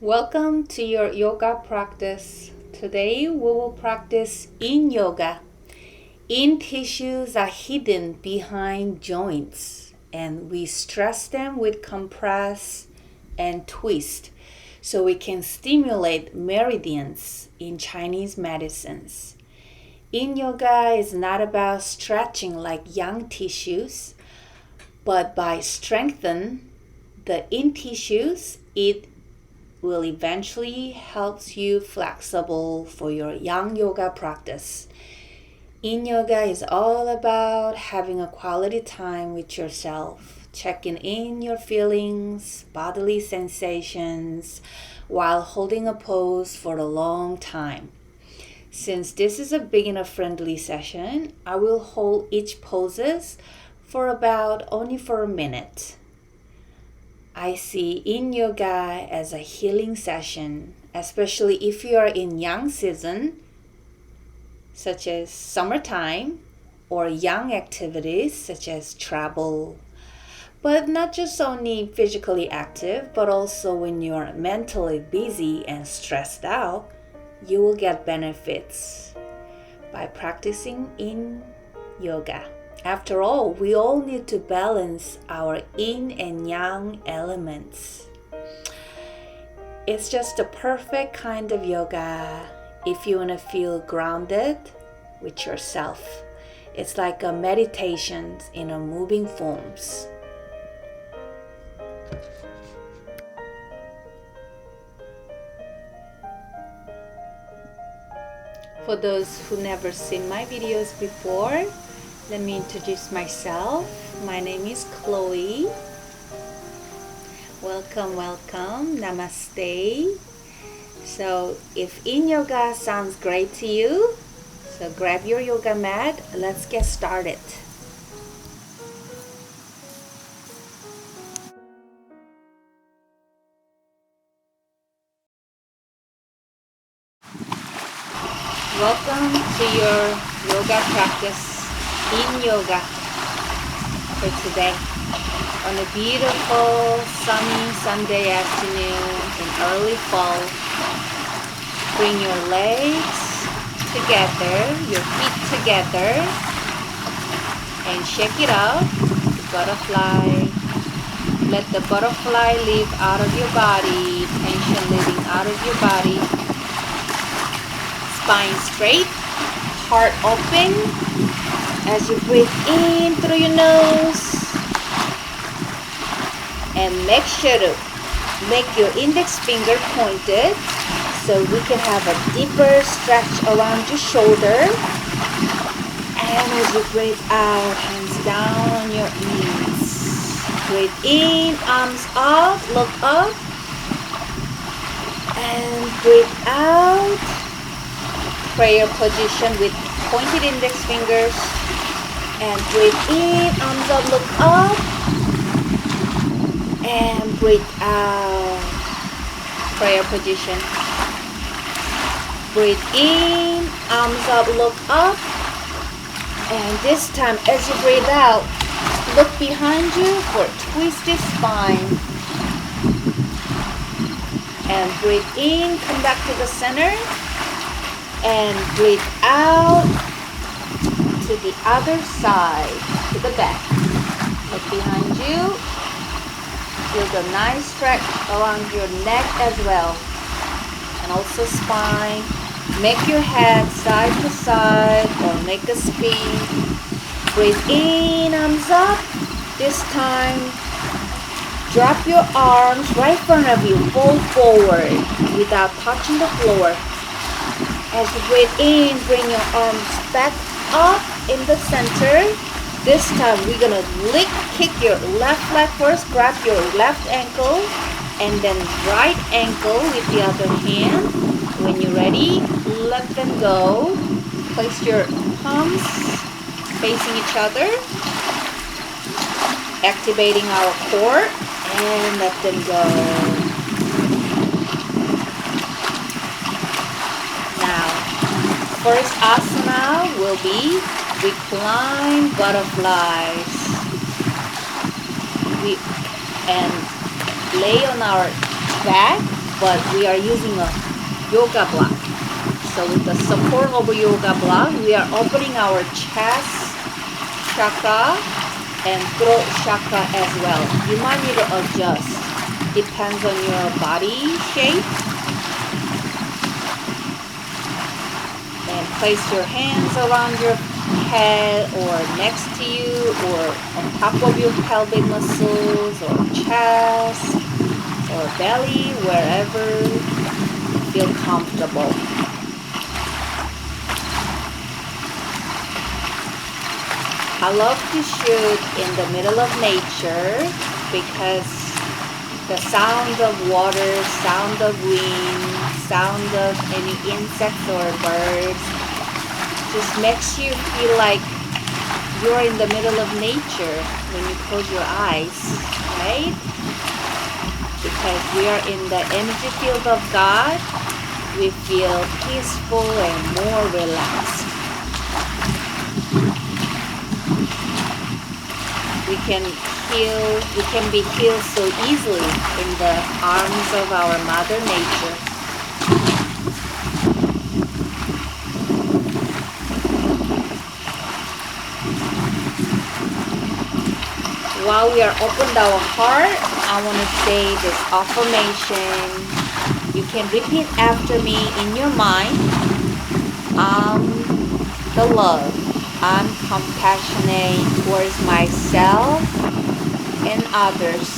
Welcome to your yoga practice. Today we will practice Yin Yoga. Yin tissues are hidden behind joints and we stress them with compress and twist so we can stimulate meridians in Chinese medicines. Yin Yoga is not about stretching like yang tissues, but by strengthening the yin tissues, it will eventually help you flexible for your yang yoga practice. Yin Yoga is all about having a quality time with yourself, checking in your feelings, bodily sensations, while holding a pose for a long time. Since this is a beginner-friendly session, I will hold each poses for only a minute. I see Yin Yoga as a healing session, especially if you are in yang season, such as summertime, or yang activities such as travel. But not just only physically active, but also when you are mentally busy and stressed out, you will get benefits by practicing Yin Yoga. After all, we all need to balance our yin and yang elements. It's just the perfect kind of yoga if you want to feel grounded with yourself. It's like a meditation in a moving forms. For those who never seen my videos before, let me introduce myself. My name is Chloe. Welcome. Namaste. So if Yin Yoga sounds great to you, so grab your yoga mat. Let's get started. Welcome to your yoga practice. Yin Yoga for today on a beautiful sunny Sunday afternoon in early fall. Bring your legs together, your feet together, and shake it out. Butterfly. Let the butterfly leave out of your body, tension leaving out of your body. Spine straight, heart open. As you breathe in through your nose, and make sure to make your index finger pointed so we can have a deeper stretch around your shoulder. And as you breathe out, hands down on your knees. Breathe in, arms up, look up. And breathe out. Prayer position with pointed index fingers. And breathe in, arms up, look up. And breathe out. Prayer position. Breathe in, arms up, look up. And this time, as you breathe out, look behind you for twisted spine. And breathe in, come back to the center. And breathe out. To the other side, to the back. Look behind you. Feel the nice stretch around your neck as well. And also spine. Make your head side to side or make a spin. Breathe in, arms up. This time, drop your arms right in front of you. Fold forward without touching the floor. As you breathe in, bring your arms back up in the center. This time we're gonna kick your left leg first. Grab your left ankle and then right ankle with the other hand. When you're ready, let them go. Place your palms facing each other, activating our core, and let them go. Now, first asana will be recline butterflies. We lay on our back but we are using a yoga block. So with the support of a yoga block, we are opening our chest chakra and throat chakra as well. You might need to adjust. Depends on your body shape. And place your hands around your head or next to you or on top of your pelvic muscles or chest or belly, wherever you feel comfortable. I love to shoot in the middle of nature because the sound of water, sound of wind, sound of any insects or birds just makes you feel like you're in the middle of nature when you close your eyes, right? Because we are in the energy field of God, we feel peaceful and more relaxed. We can be healed so easily in the arms of our Mother Nature. While we are opened our heart, I want to say this affirmation. You can repeat after me in your mind. I'm the love. I'm compassionate towards myself and others.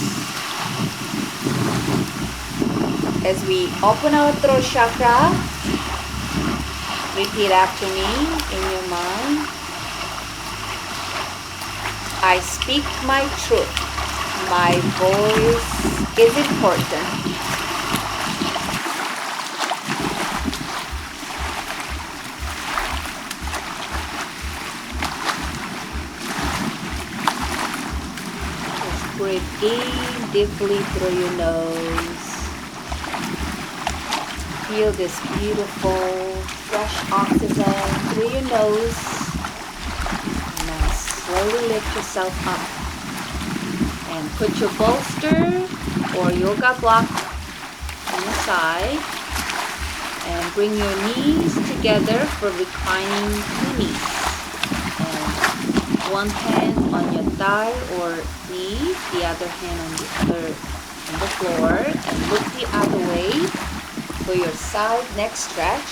As we open our throat chakra, repeat after me in your mind. I speak my truth. My voice is important. Breathe in deeply through your nose. Feel this beautiful, fresh oxygen through your nose. Now slowly lift yourself up. And put your bolster or yoga block on the side. And bring your knees together for reclining knees. And one hand on your thigh or knee, the other hand on the floor, and look the other way for your side neck stretch.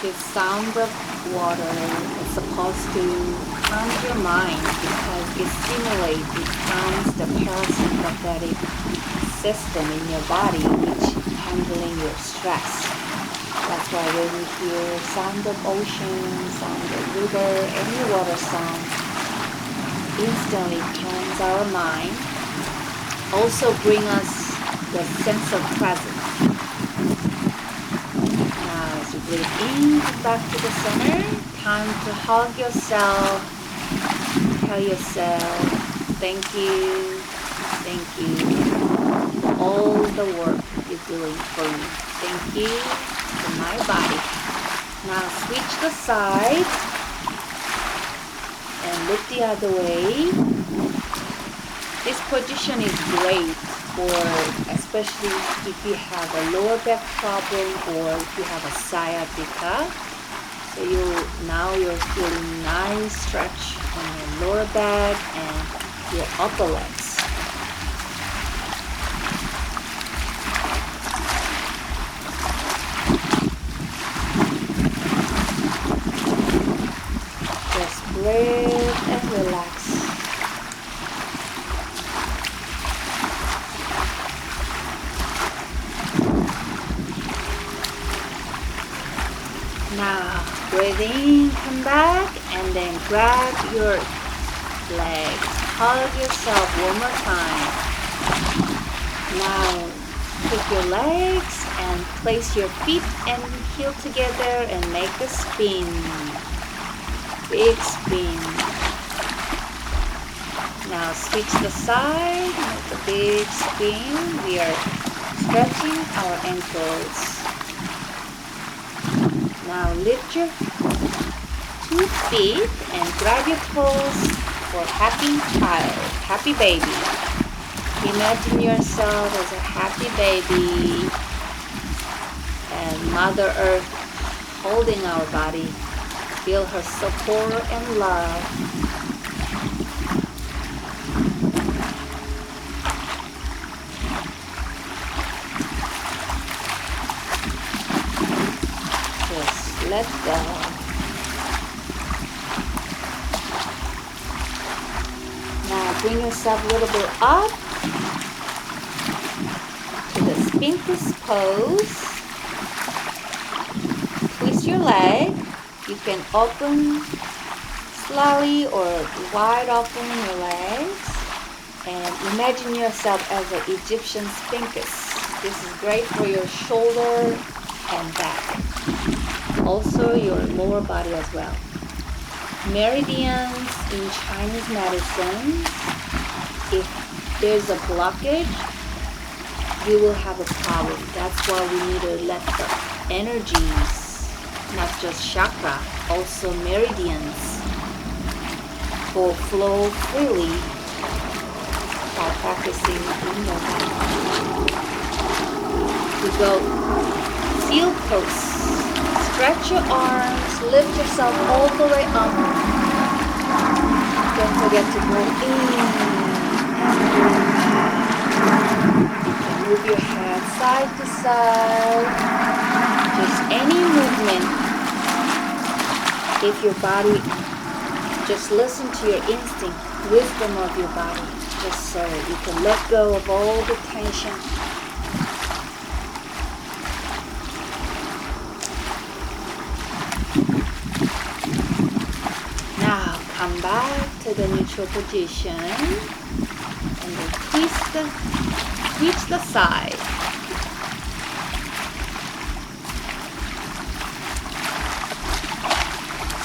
The sound of water is supposed to calm your mind because it stimulates, it calms the parasympathetic system in your body, which is handling your stress. That's why when we hear sound of ocean, sound of river, any water sound, instantly calms our mind. Also bring us the sense of presence. Breathe in, back to the center. Time to hug yourself. Tell yourself, thank you for all the work you're doing for me. Thank you for my body. Now switch the side and look the other way. This position is great for especially if you have a lower back problem or if you have a sciatica. So now you're feeling nice stretch on your lower back and your upper legs. Just breathe and relax. Now, breathe in, come back, and then grab your legs. Hug yourself one more time. Now, take your legs and place your feet and heel together and make a spin. Big spin. Now, switch the side, make a big spin. We are stretching our ankles. Now lift your 2 feet and grab your toes for happy child, happy baby. Imagine yourself as a happy baby and Mother Earth holding our body. Feel her support and love. Just let go. Now bring yourself a little bit up to the Sphinx pose. Twist your leg. You can open slowly or wide open your legs. And imagine yourself as an Egyptian Sphinx. This is great for your shoulder and back. Also your lower body as well. Meridians in Chinese medicine, if there's a blockage, you will have a problem. That's why we need to let the energies, not just chakra, also meridians, go flow freely by practicing Yin Yoga. We go seal pose. Stretch your arms, lift yourself all the way up. Don't forget to breathe in and breathe out. You can move your head side to side. Just any movement. If your body, just listen to your instinct, wisdom of your body. Just so you can let go of all the tension. Now come back to the neutral position and then twist the side.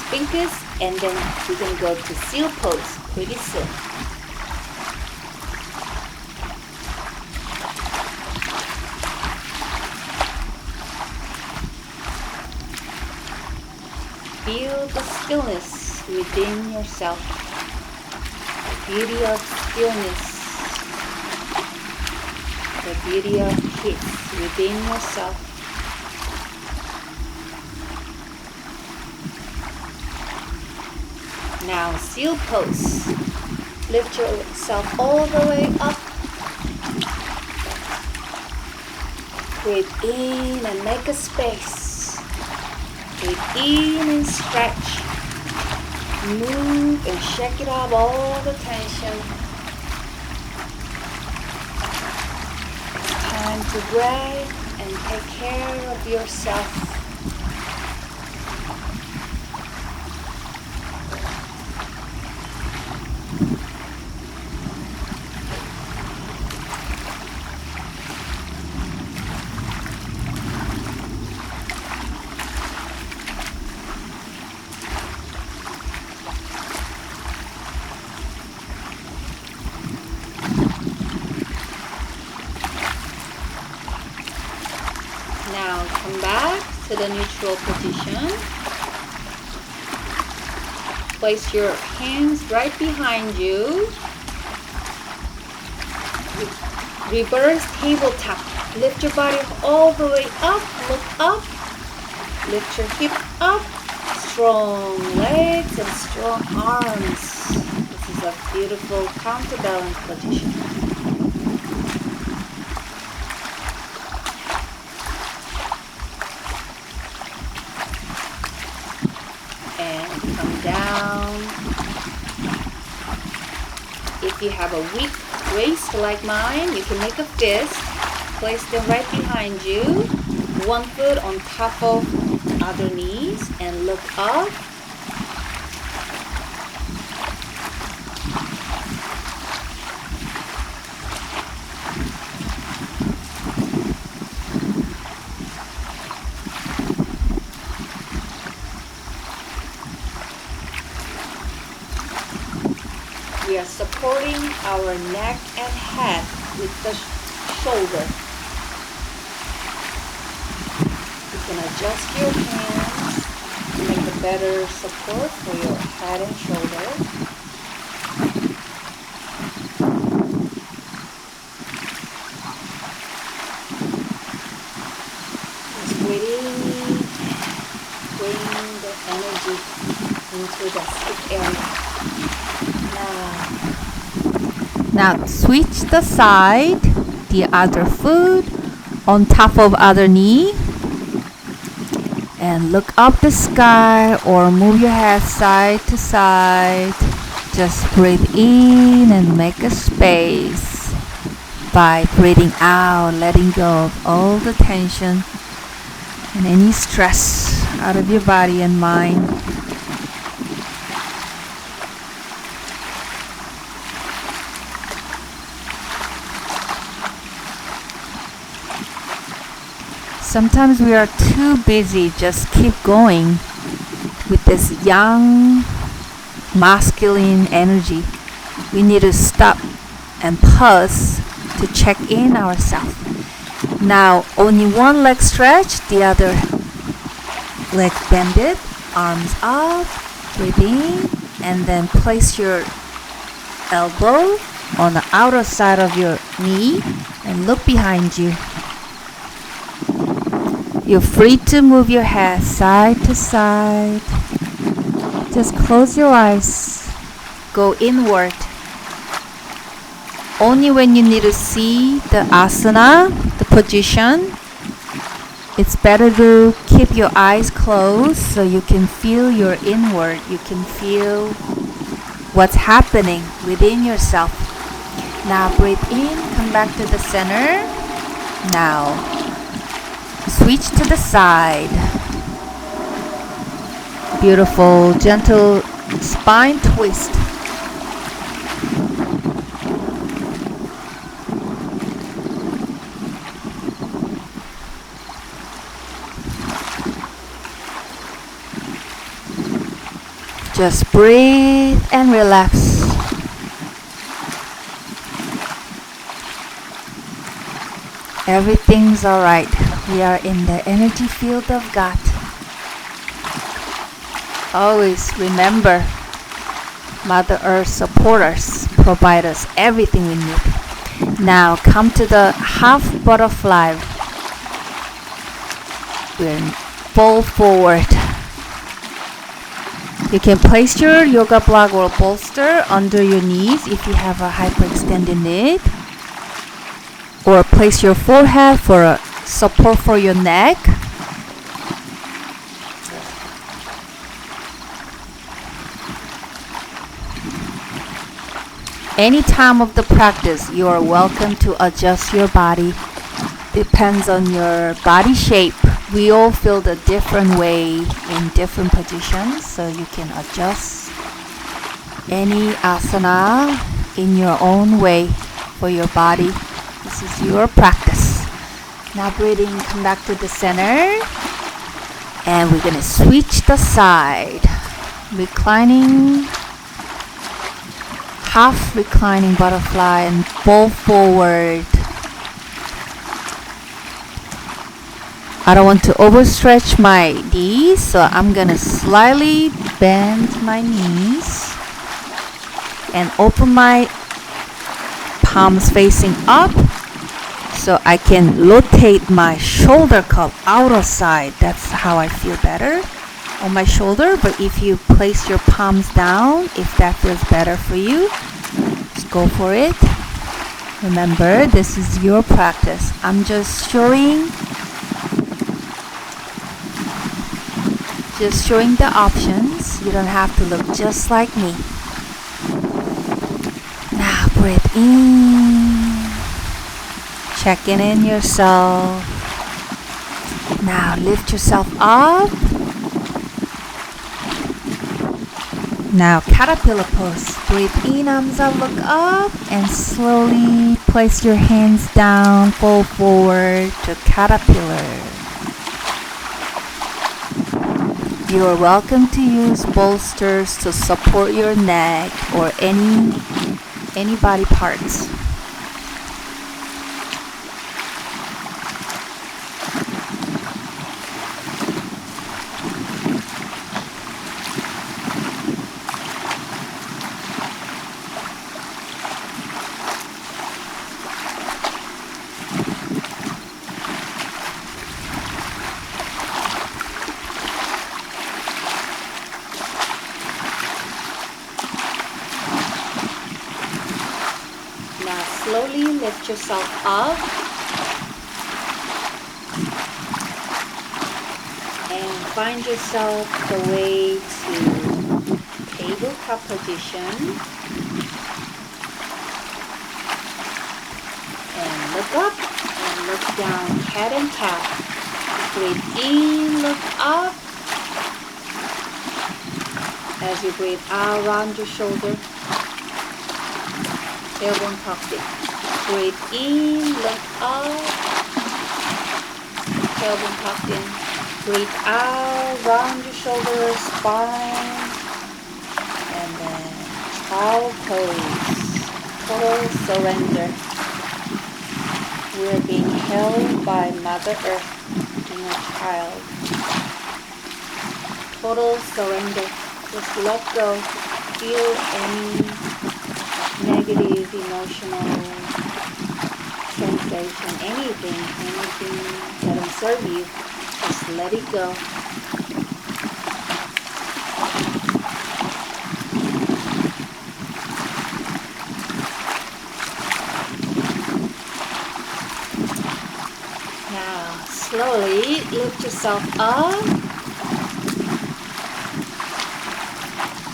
Sphinx, and then we're going to go to seal pose pretty soon. Feel the stillness within yourself, the beauty of stillness, the beauty of peace within yourself. Now seal pose. Lift yourself all the way up. Breathe in and make a space. Breathe in and stretch. Move and shake it off all the tension. It's time to breathe and take care of yourself. Now come back to the neutral position. Place your hands right behind you. Reverse tabletop. Lift your body all the way up. Look up. Lift your hip up. Strong legs and strong arms. This is a beautiful counterbalance position. And come down. If you have a weak waist like mine, you can make a fist. Place them right behind you. One foot on top of other knees and look up. We are supporting our neck and head with the shoulder. can adjust your hands to make a better support for your head and shoulders. Just breathing, bring the energy into the stick area. Now switch the side, the other foot on top of other knee, and look up the sky or move your head side to side. Just breathe in and make a space by breathing out, letting go of all the tension and any stress out of your body and mind. Sometimes we are too busy, just keep going with this young, masculine energy. We need to stop and pause to check in ourselves. Now, only one leg stretch, the other leg bended, arms up, breathe in, and then place your elbow on the outer side of your knee and look behind you. You're free to move your head side to side. Just close your eyes. Go inward. Only when you need to see the asana, the position, it's better to keep your eyes closed so you can feel your inward. You can feel what's happening within yourself. Now breathe in, come back to the center. Now switch to the side. Beautiful, gentle spine twist. Just breathe and relax. Everything's alright. We are in the energy field of God. Always remember, Mother Earth supports us, provides us everything we need. Now come to the half butterfly. We're fall forward. You can place your yoga block or bolster under your knees if you have a hyperextended knee, or place your forehead for a support for your neck. Any time of the practice, you are welcome to adjust your body. Depends on your body shape. We all feel the different way in different positions, so you can adjust any asana in your own way for your body. This is your practice. Now breathing, come back to the center. And we're going to switch the side. Reclining, half reclining butterfly and fall forward. I don't want to overstretch my knees, so I'm going to slightly bend my knees and open my palms facing up so I can rotate my shoulder cup outer side. That's how I feel better on my shoulder. But if you place your palms down, if that feels better for you, just go for it. Remember, this is your practice. I'm just showing the options. You don't have to look just like me. Now breathe in, checking in yourself. Now lift yourself up. Now caterpillar pose. Breathe in, arms up, look up, and slowly place your hands down, fall forward to caterpillar. You are welcome to use bolsters to support your neck or any body parts. lift yourself up. And find yourself the way to tabletop position. And look up and look down, cat and cow. Breathe in, look up. As you breathe out, round your shoulder. Tailbone tucked in. Breathe in, look up. Tailbone tucked in. Breathe out, round your shoulders, spine. And then child pose. Total surrender. We're being held by Mother Earth, inner child. Total surrender. Just let go. Feel any negative emotional sensation, anything that doesn't serve you. Just let it go. Now, slowly lift yourself up.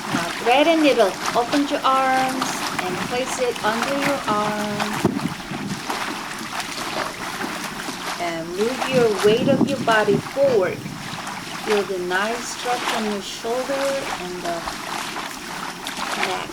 Now, thread and needle. Open your arms and place it under your arm. And move your weight of your body forward. Feel the nice stretch on your shoulder and the neck.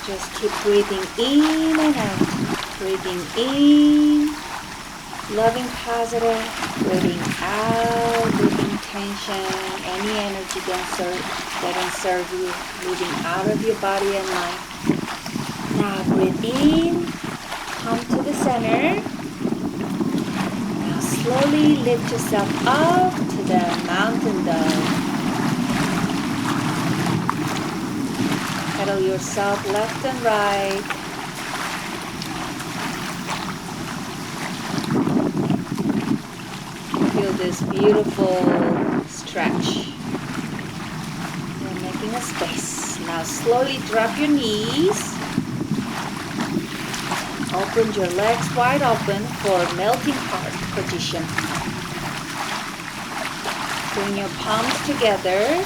Just keep breathing in and out. Breathing in, loving positive. Breathing out, leaving tension, any energy that don't serve you. Moving out of your body and mind. Now breathe in, come to the center. Now slowly lift yourself up to the mountain dove. Pedal yourself left and right. Feel this beautiful stretch. You're making a space. Now slowly drop your knees. Open your legs wide open for melting heart position. Bring your palms together.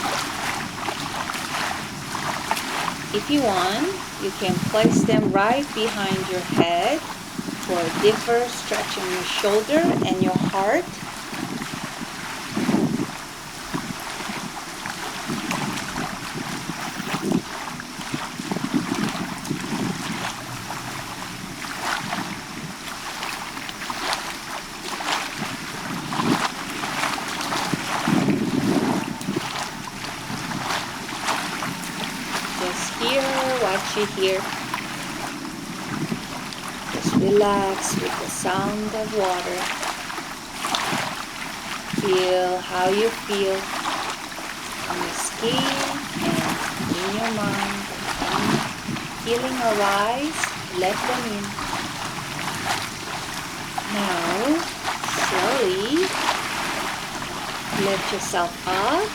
If you want, you can place them right behind your head for a deeper stretch in your shoulder and your heart. Watch it here. Just relax with the sound of water. Feel how you feel on your skin and in your mind. Any feeling arise, let them in. Now, slowly lift yourself up.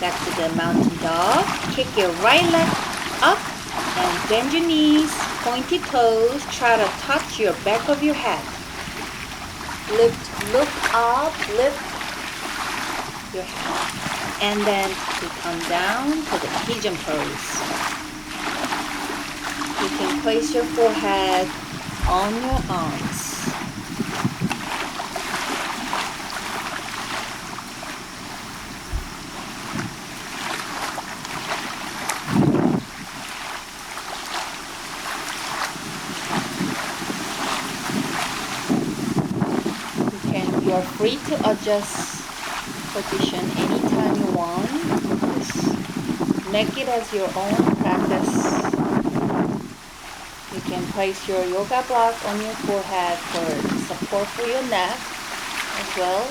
Back to the mountain dog. Kick your right leg up and bend your knees, pointed toes. Try to touch your back of your head. Lift, look up, lift your head. And then we come down to the pigeon pose. You can place your forehead on your arms. You're free to adjust position anytime you want. Just make it as your own practice. You can place your yoga block on your forehead for support for your neck as well.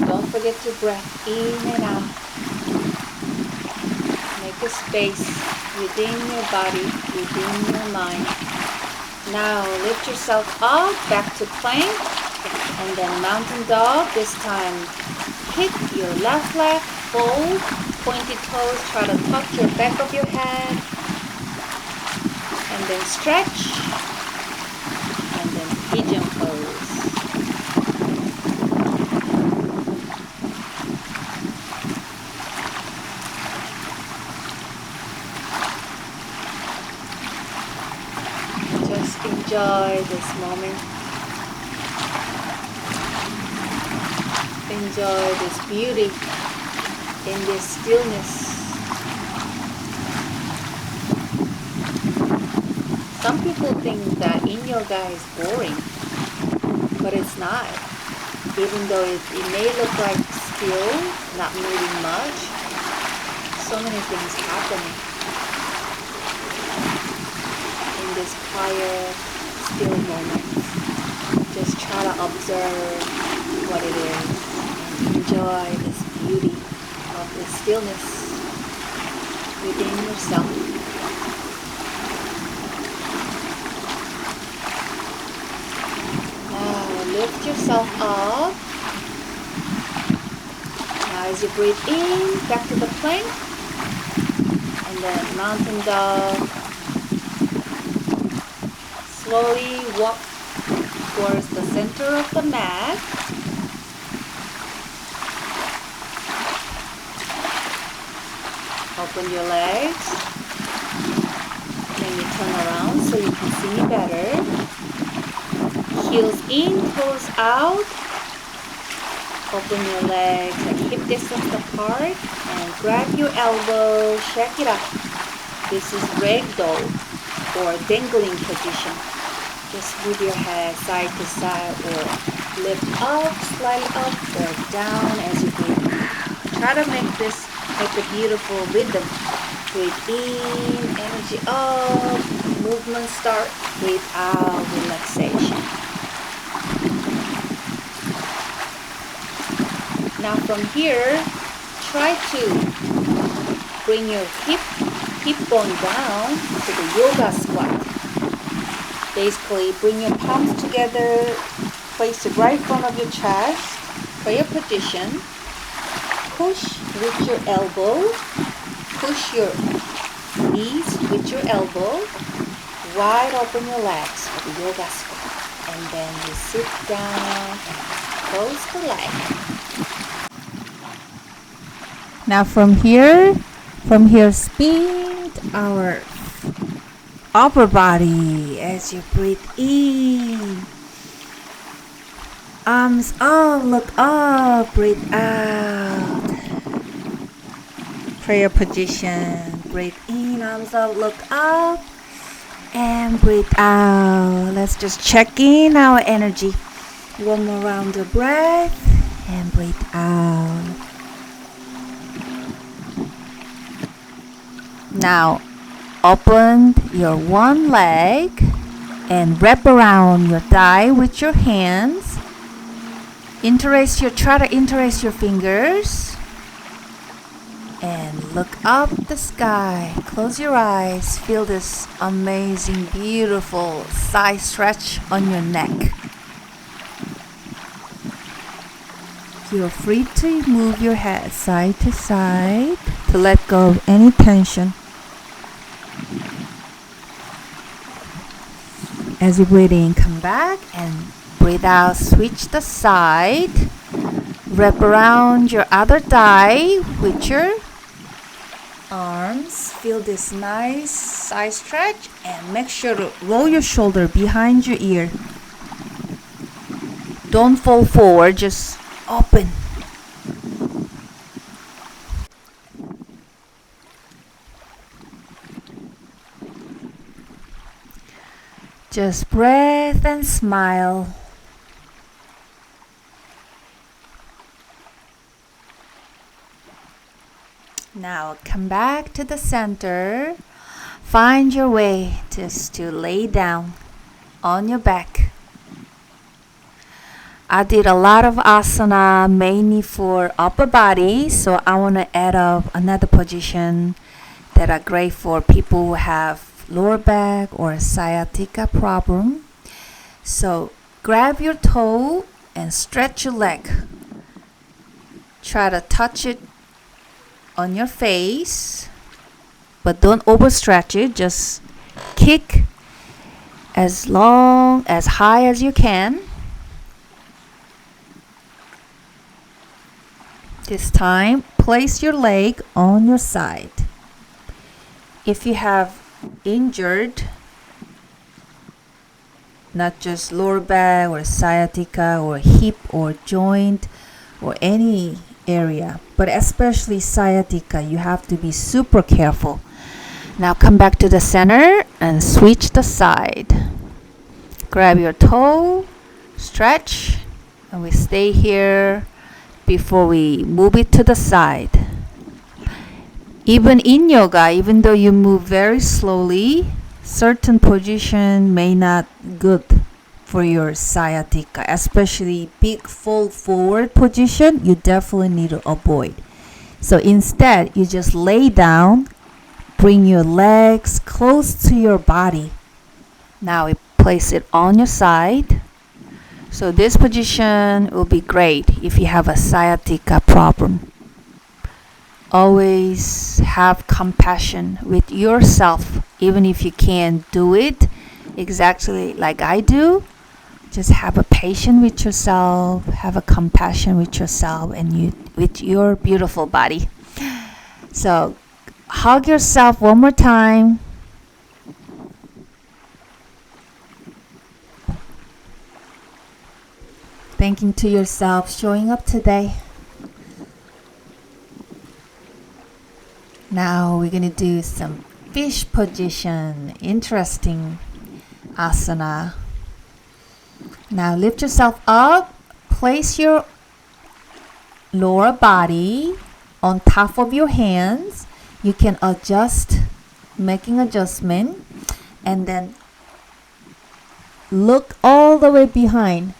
Don't forget to breathe in and out. Make a space within your body, within your mind. Now lift yourself up, back to plank, and then mountain dog. This time, hip your left leg, fold, pointed toes, try to touch your back of your head, and then stretch, and then pigeon pose. Enjoy this moment. Enjoy this beauty in this stillness. Some people think that Yin Yoga is boring, but it's not. Even though it may look like still, not moving much, so many things happening in this quiet, still moments. Just try to observe what it is and enjoy this beauty of the stillness within yourself. Now lift yourself up. Now as you breathe in, back to the plank, and then mountain dog. Slowly walk towards the center of the mat. Open your legs. Then you turn around so you can see me better. Heels in, toes out. Open your legs at hip distance apart and grab your elbow, shake it up. This is ragdoll or dangling position. Just move your head side to side or lift up, slightly up or down as you breathe. Try to make a beautiful rhythm. Breathe in, energy up, movement start, breathe out, relaxation. Now from here, try to bring your hip bone down to the yoga squat. Basically, bring your palms together, place it right in front of your chest, prayer position. Push with your elbow, push your knees with your elbow, wide open your legs for the yoga squat. And then you sit down and close the leg. Now from here, spin our upper body as you breathe in. Arms up, look up, breathe out. Prayer position. Breathe in, arms up, look up, and breathe out. Let's just check in our energy. One more round of breath, and breathe out. Now, open your one leg and wrap around your thigh with your hands. Try to interlace your fingers and look up the sky. Close your eyes. Feel this amazing, beautiful side stretch on your neck. You're free to move your head side to side to let go of any tension. As you breathe in, come back and breathe out, switch the side. Wrap around your other thigh with your arms. Feel this nice side stretch and make sure to roll your shoulder behind your ear. Don't fall forward, just open. Just breathe and smile. Now come back to the center. Find your way just to lay down on your back. I did a lot of asana mainly for upper body, so I want to add up another position that are great for people who have lower back or sciatica problem. So grab your toe and stretch your leg. Try to touch it on your face, but don't overstretch it. Just kick as high as you can. This time, place your leg on your side. If you have injured, not just lower back or sciatica or hip or joint or any area, but especially sciatica, you have to be super careful. Now come back to the center and switch the side. Grab your toe, stretch, and we stay here before we move it to the side. Even in yoga, even though you move very slowly, certain position may not good for your sciatica, especially big fold forward position, you definitely need to avoid. So instead, you just lay down, bring your legs close to your body. Now we place it on your side. So this position will be great if you have a sciatica problem. Always have compassion with yourself, even if you can't do it exactly like I do. Just have a patience with yourself, have a compassion with yourself and with your beautiful body. So hug yourself one more time. Thanking to yourself showing up today. Now we're going to do some fish position. Interesting asana. Now lift yourself up. Place your lower body on top of your hands. You can adjust, making adjustment, and then look all the way behind.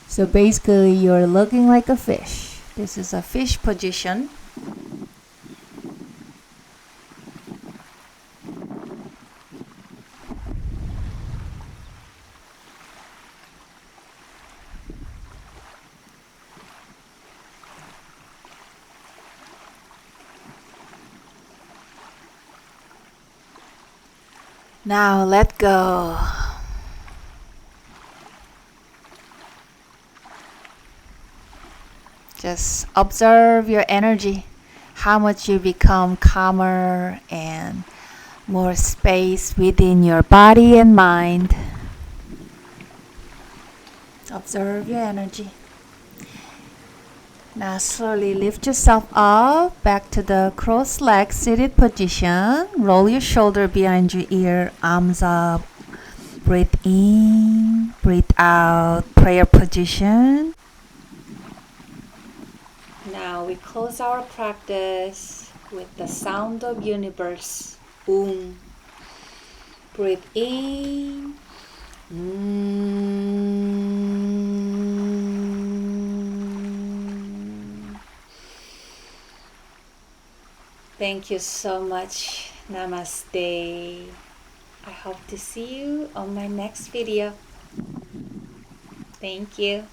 So basically you're looking like a fish. This is a fish position. Now let go. Just observe your energy, how much you become calmer and more space within your body and mind. Observe your energy. Now slowly lift yourself up back to the cross-legged seated position. Roll your shoulder behind your ear, arms up. Breathe in, breathe out, prayer position. Now we close our practice with the sound of universe. Breathe in. Thank you so much. Namaste. I hope to see you on my next video. Thank you.